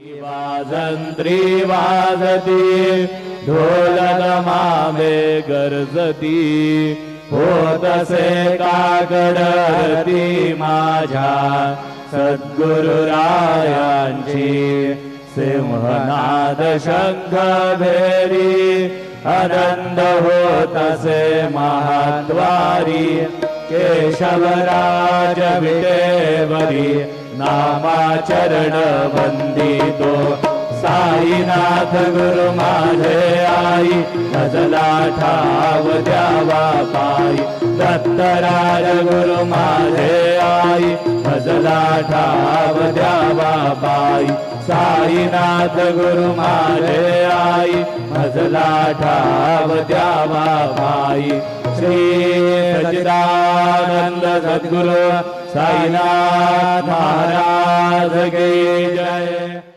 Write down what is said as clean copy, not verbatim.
वाजंत्री वाजती ढोलदमामे गरजती होतसे काकडती माझ्या सद्गुरुरायांची सिंहनाद शंख भेरी आनंद होतसे महाद्वारी केशवराज विटेवरी नामाचरण वंदितो साईनाथ गुरु माझे आई भजला ठाव द्यावा पायी दत्तराज गुरु माझे आई भजला ठाव द्यावा पायी साईनाथ गुरु माझे आई भजला ठाव द्यावा पायी श्री सच्चिदानंद सद्गुरु साईनाथ महाराज की जय।